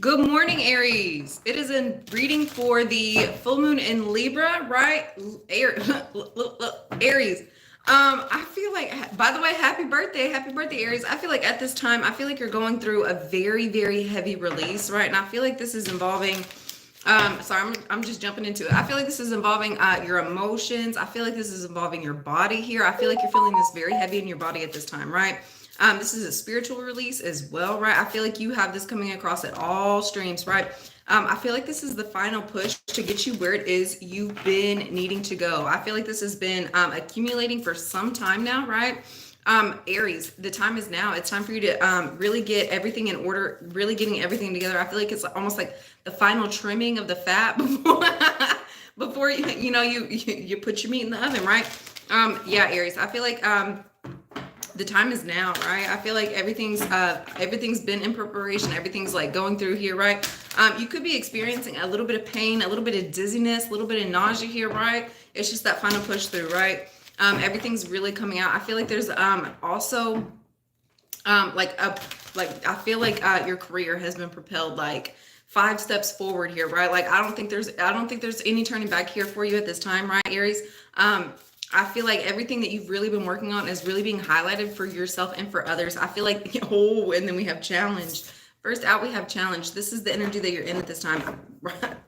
Good morning, Aries. It is a reading for the full moon in Libra, right? Aries. I feel like, by the way, happy birthday, Aries. I feel like at this time, I feel like you're going through a very, very heavy release, right? And I feel like this is involving, sorry, I'm just jumping into it. I feel like this is involving your emotions. I feel like this is involving your body here. I feel like you're feeling this very heavy in your body at this time, right? This is a spiritual release as well, right? I feel like you have this coming across at all streams, right? I feel like this is the final push to get you where it is you've been needing to go. I feel like this has been accumulating for some time now, right? Aries, the time is now. It's time for you to really get everything in order, really getting everything together. I feel like it's almost like the final trimming of the fat before you put your meat in the oven, right? Yeah, Aries. I feel like the time is now, right? I feel like everything's been in preparation. Everything's like going through here, right? You could be experiencing a little bit of pain, a little bit of dizziness, a little bit of nausea here, right? It's just that final push through, right? Everything's really coming out. I feel like there's also I feel like your career has been propelled like 5 steps forward here, right? Like I don't think there's any turning back here for you at this time, right, Aries? I feel like everything that you've really been working on is really being highlighted for yourself and for others. I feel like, oh, and then we have challenge. First out, we have challenge. This is the energy that you're in at this time,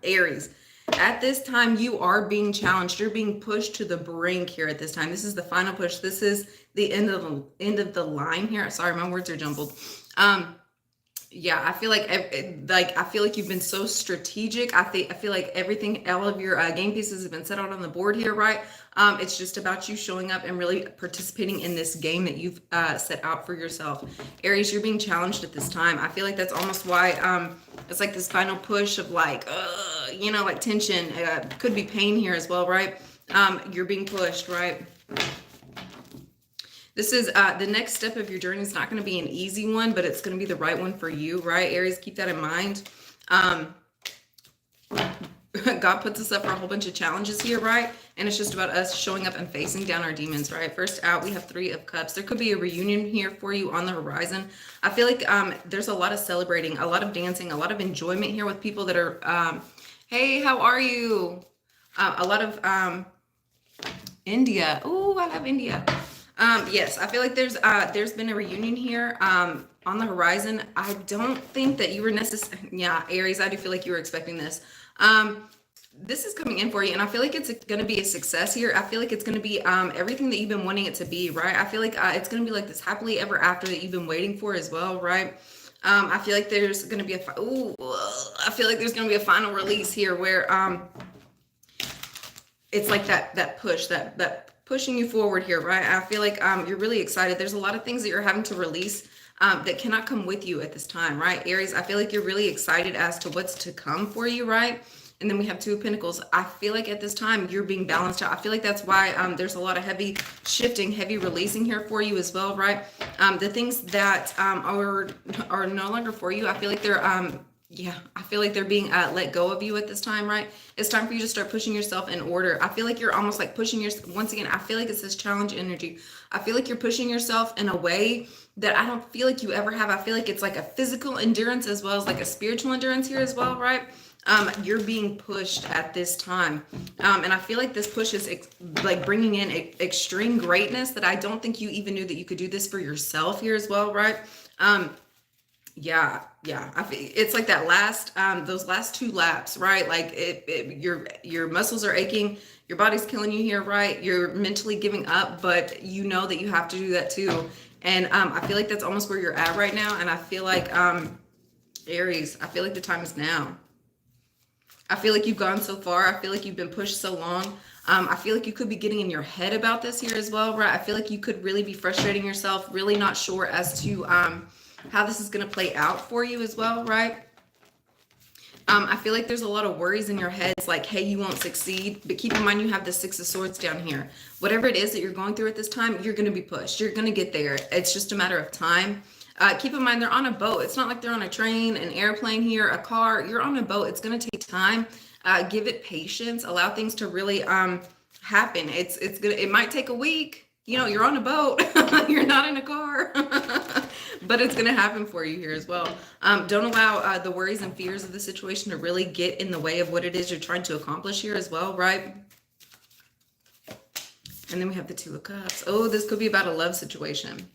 Aries. At this time, you are being challenged. You're being pushed to the brink here at this time. This is the final push. This is the end of the line here. Sorry, my words are jumbled. Yeah, I feel like you've been so strategic. I feel like everything, all of your game pieces have been set out on the board here, right? It's just about you showing up and really participating in this game that you've set out for yourself. Aries, you're being challenged at this time. I feel like that's almost why it's like this final push of like tension. Could be pain here as well, right? You're being pushed, right? This is the next step of your journey is not going to be an easy one, but it's going to be the right one for you, right? Aries, keep that in mind. God puts us up for a whole bunch of challenges here, right? And it's just about us showing up and facing down our demons, right? First out, we have 3 of Cups. There could be a reunion here for you on the horizon. I feel like there's a lot of celebrating, a lot of dancing, a lot of enjoyment here with people that are, hey, how are you? A lot of India. Oh, I love India. Yes, I feel like there's been a reunion here on the horizon. I don't think that you were necessarily, yeah, Aries, I do feel like you were expecting this. This is coming in for you, and I feel like it's going to be a success here. I feel like it's going to be everything that you've been wanting it to be, right? I feel like it's going to be like this happily ever after that you've been waiting for as well, right? I feel like there's going to be I feel like there's going to be a final release here where it's like that push, that pushing you forward here, right? I feel like you're really excited. There's a lot of things that you're having to release that cannot come with you at this time, right? Aries, I feel like you're really excited as to what's to come for you, right? And then we have 2 of Pentacles. I feel like at this time you're being balanced out. I feel like that's why there's a lot of heavy shifting, heavy releasing here for you as well, right? The things that are no longer for you, I feel like they're I feel like they're being let go of you at this time, right? It's time for you to start pushing yourself in order. I feel like you're almost like pushing once again, I feel like it's this challenge energy. I feel like you're pushing yourself in a way that I don't feel like you ever have. I feel like it's like a physical endurance as well as like a spiritual endurance here as well, right? You're being pushed at this time. And I feel like this push is like bringing in extreme greatness that I don't think you even knew that you could do this for yourself here as well, right? Yeah. I feel it's like that those last 2 laps, right? Like your muscles are aching, your body's killing you here, right? You're mentally giving up, but you know that you have to do that too. And I feel like that's almost where you're at right now. And I feel like Aries, I feel like the time is now. I feel like you've gone so far. I feel like you've been pushed so long. I feel like you could be getting in your head about this here as well, right? I feel like you could really be frustrating yourself, really not sure as to how this is going to play out for you as well, right? I feel like there's a lot of worries in your head. It's like, hey, you won't succeed. But keep in mind, you have the 6 of Swords down here. Whatever it is that you're going through at this time, you're going to be pushed. You're going to get there. It's just a matter of time. Keep in mind, they're on a boat. It's not like they're on a train, an airplane here, a car. You're on a boat. It's going to take time. Give it patience. Allow things to really happen. It might take a week. You're on a boat. You're not in a car. but it's going to happen for you here as well. Don't allow the worries and fears of the situation to really get in the way of what it is you're trying to accomplish here as well, right? And then we have the Two of Cups. Oh, this could be about a love situation.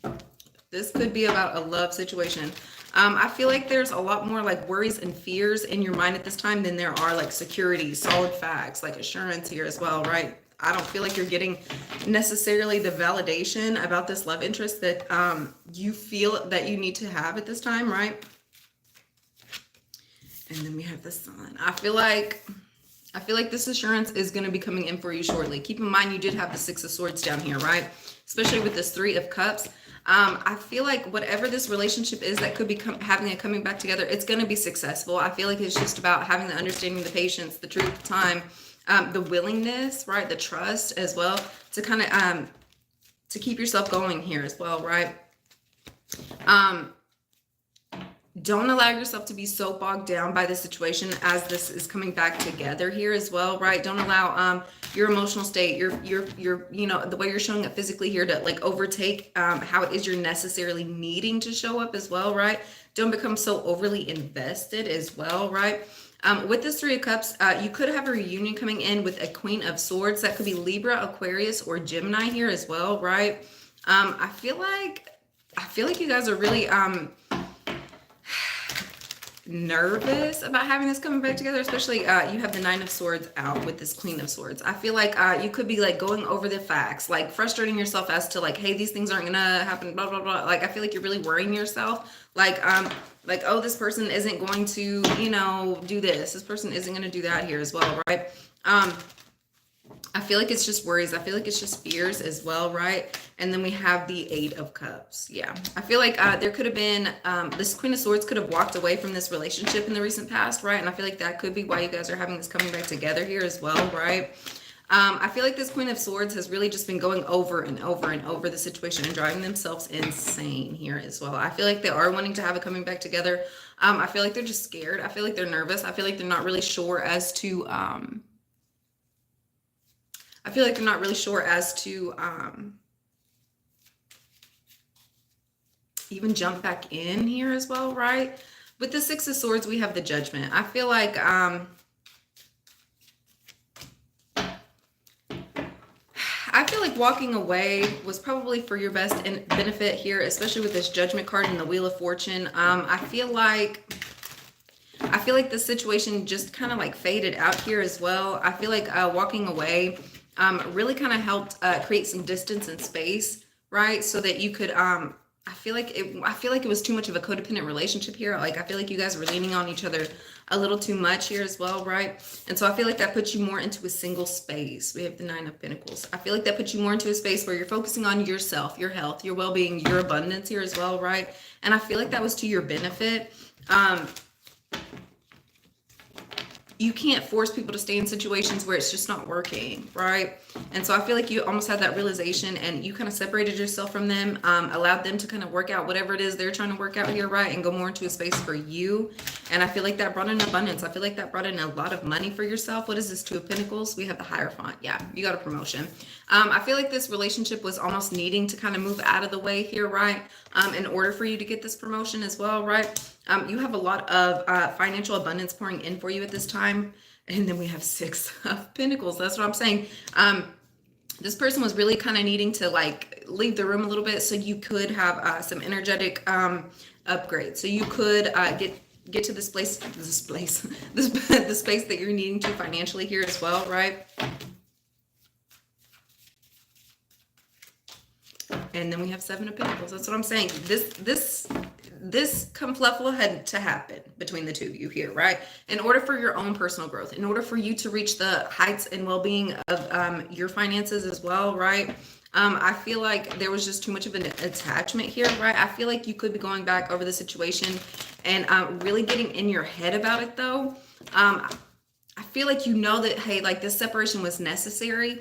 This could be about a love situation. I feel like there's a lot more like worries and fears in your mind at this time than there are like security, solid facts, like assurance here as well, right? I don't feel like you're getting necessarily the validation about this love interest that you feel that you need to have at this time, right? And then we have the Sun. I feel like this assurance is going to be coming in for you shortly. Keep in mind, you did have the Six of Swords down here, right? Especially with this Three of Cups. I feel like whatever this relationship is that could be having it coming back together, it's going to be successful. I feel like it's just about having the understanding, the patience, the truth, the time, the willingness, right? The trust as well to kind of to keep yourself going here as well, right? Don't allow yourself to be so bogged down by the situation as this is coming back together here as well, right? Don't allow your emotional state, your you know, the way you're showing up physically here to like overtake how it is you're necessarily needing to show up as well, right? Don't become so overly invested as well, right? With this Three of Cups, you could have a reunion coming in with a Queen of Swords. That could be Libra, Aquarius, or Gemini here as well, right? I feel like you guys are really nervous about having this coming back together, especially you have the Nine of Swords out with this Queen of Swords. I feel like you could be like going over the facts, like frustrating yourself as to like, hey, these things aren't gonna happen, blah blah blah. Like I feel like you're really worrying yourself, like oh, this person isn't going to, you know, do this person isn't going to do that here as well, right? I feel like it's just worries. I feel like it's just fears as well, right? And then we have the Eight of Cups. Yeah, I feel like there could have been, this Queen of Swords could have walked away from this relationship in the recent past, right? And I feel like that could be why you guys are having this coming back together here as well, right? I feel like this Queen of Swords has really just been going over and over and over the situation and driving themselves insane here as well. I feel like they are wanting to have it coming back together. I feel like they're just scared. I feel like they're nervous. I feel like they're not really sure as to, I feel like they're not really sure as to even jump back in here as well, right? With the Six of Swords, we have the Judgment. I feel like walking away was probably for your best and benefit here, especially with this Judgment card and the Wheel of Fortune. I feel like the situation just kind of like faded out here as well. I feel like walking away really kind of helped create some distance and space, right? So that you could, I feel like it was too much of a codependent relationship here. Like, I feel like you guys were leaning on each other a little too much here as well, right? And so I feel like that puts you more into a single space. We have the Nine of Pentacles. I feel like that puts you more into a space where you're focusing on yourself, your health, your well-being, your abundance here as well, right? And I feel like that was to your benefit. You can't force people to stay in situations where it's just not working, right? And so I feel like you almost had that realization and you kind of separated yourself from them, allowed them to kind of work out whatever it is they're trying to work out here, right? And go more into a space for you. And I feel like that brought in abundance. I feel like that brought in a lot of money for yourself. What is this? Two of Pentacles. We have the Hierophant. Yeah, you got a promotion. I feel like this relationship was almost needing to kind of move out of the way here, right? In order for you to get this promotion as well, right? You have a lot of financial abundance pouring in for you at this time. And then we have Six of Pentacles. That's what I'm saying. This person was really kind of needing to like leave the room a little bit so you could have some energetic upgrades. So you could get to this place, the space that you're needing to financially here as well, right? And then we have Seven of Pentacles. That's what I'm saying. This confluffle had to happen between the two of you here, right? In order for your own personal growth, in order for you to reach the heights and well-being of your finances as well, right? I feel like there was just too much of an attachment here, right? I feel like you could be going back over the situation and really getting in your head about it, though. I feel like you know that, hey, like this separation was necessary.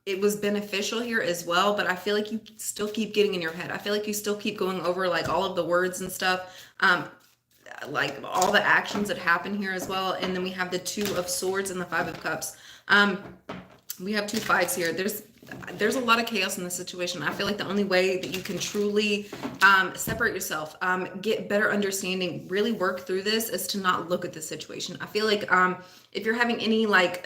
It was beneficial here as well, but I feel like you still keep getting in your head. I feel like you still keep going over like all of the words and stuff, like all the actions that happen here as well. And then we have the Two of Swords and the Five of Cups. We have two fights here. There's there's a lot of chaos in this situation. I feel like the only way that you can truly separate yourself, get better understanding, really work through this is to not look at the situation. I feel like if you're having any like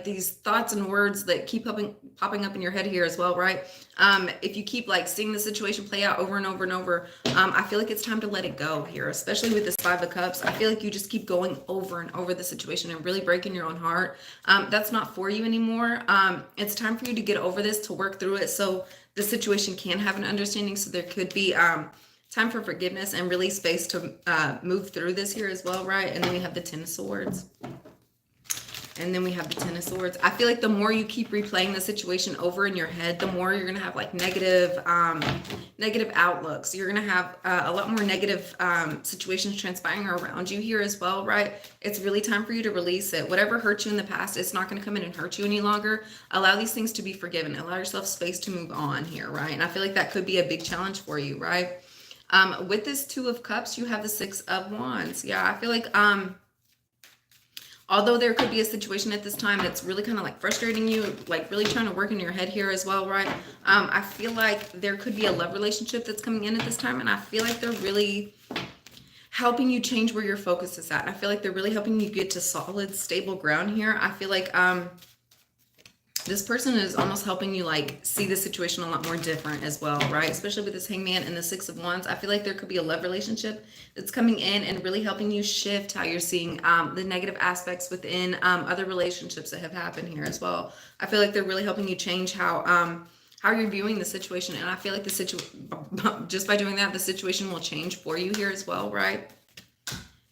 these thoughts and words that keep popping up in your head here as well, right? If you keep like seeing the situation play out over and over and over, I feel like it's time to let it go here, especially with this Five of Cups. I feel like you just keep going over and over the situation and really breaking your own heart. That's not for you anymore. It's time for you to get over this, to work through it so the situation can have an understanding. So there could be time for forgiveness and really space to move through this here as well, right? And then we have the Ten of Swords. And then we have the Ten of Swords. I feel like the more you keep replaying the situation over in your head, the more you're going to have like negative outlooks. You're going to have a lot more negative situations transpiring around you here as well, right? It's really time for you to release it. Whatever hurt you in the past, it's not going to come in and hurt you any longer. Allow these things to be forgiven. Allow yourself space to move on here, right? And I feel like that could be a big challenge for you, right? With this Two of Cups, you have the Six of Wands. Yeah, I feel like although there could be a situation at this time that's really kind of like frustrating you, like really trying to work in your head here as well, right? I feel like there could be a love relationship that's coming in at this time, and I feel like they're really helping you change where your focus is at. I feel like they're really helping you get to solid, stable ground here. I feel like this person is almost helping you like see the situation a lot more different as well, right? Especially with this Hangman and the Six of Wands. I feel like there could be a love relationship that's coming in and really helping you shift how you're seeing the negative aspects within other relationships that have happened here as well. I feel like they're really helping you change how you're viewing the situation. And I feel like just by doing that, the situation will change for you here as well, right?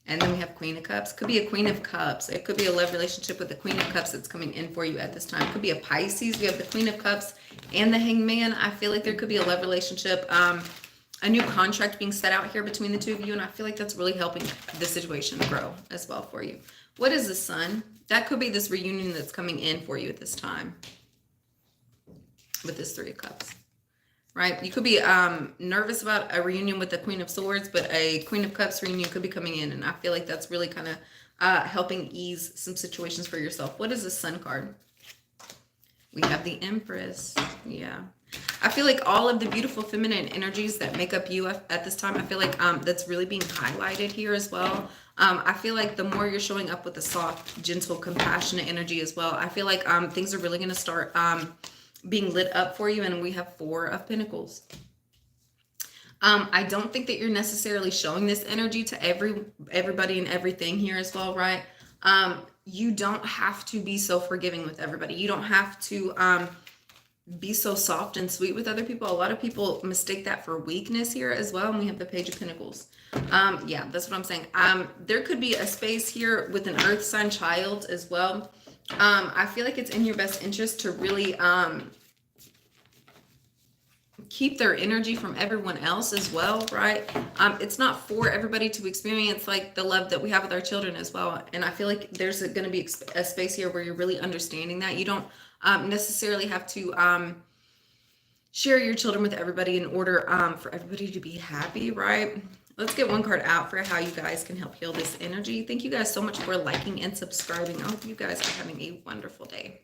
And then we have Queen of Cups. Could be a Queen of Cups. It could be a love relationship with the Queen of Cups that's coming in for you at this time. It could be a Pisces. We have the Queen of Cups and the Hangman. I feel like there could be a love relationship, a new contract being set out here between the two of you. And I feel like that's really helping the situation grow as well for you. What is the Sun? That could be this reunion that's coming in for you at this time with this Three of Cups. Right? You could be nervous about a reunion with the Queen of Swords, but a Queen of Cups reunion could be coming in. And I feel like that's really kind of helping ease some situations for yourself. What is the Sun card? We have the Empress. Yeah. I feel like all of the beautiful feminine energies that make up you at this time, I feel like that's really being highlighted here as well. I feel like the more you're showing up with the soft, gentle, compassionate energy as well, I feel like things are really going to start being lit up for you. And we have Four of Pentacles. I don't think that you're necessarily showing this energy to everybody and everything here as well, right? You don't have to be so forgiving with everybody. You don't have to be so soft and sweet with other people. A lot of people mistake that for weakness here as well. And we have the Page of Pentacles. Yeah, that's what I'm saying. There could be a space here with an earth sign child as well. I feel like it's in your best interest to really keep their energy from everyone else as well, right? It's not for everybody to experience like the love that we have with our children as well. And I feel like there's going to be a space here where you're really understanding that. You don't necessarily have to share your children with everybody in order for everybody to be happy, right? Let's get one card out for how you guys can help heal this energy. Thank you guys so much for liking and subscribing. I hope you guys are having a wonderful day.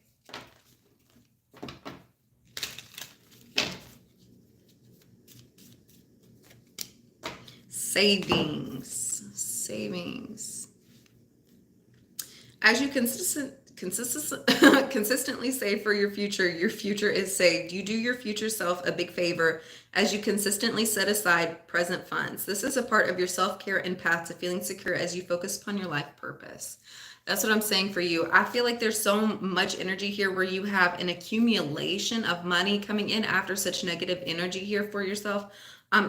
Savings. As you consistently save for your future is saved. You do your future self a big favor as you consistently set aside present funds. This is a part of your self-care and path to feeling secure as you focus upon your life purpose. That's what I'm saying for you. I feel like there's so much energy here where you have an accumulation of money coming in after such negative energy here for yourself.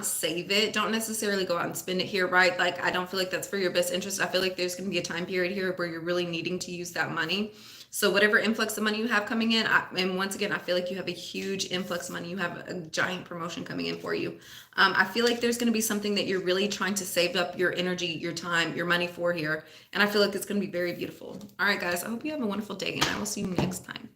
Save it. Don't necessarily go out and spend it here, right? Like, I don't feel like that's for your best interest. I feel like there's going to be a time period here where you're really needing to use that money. So whatever influx of money you have coming in, and once again, I feel like you have a huge influx of money. You have a giant promotion coming in for you. I feel like there's going to be something that you're really trying to save up your energy, your time, your money for here. And I feel like it's going to be very beautiful. All right, guys, I hope you have a wonderful day, and I will see you next time.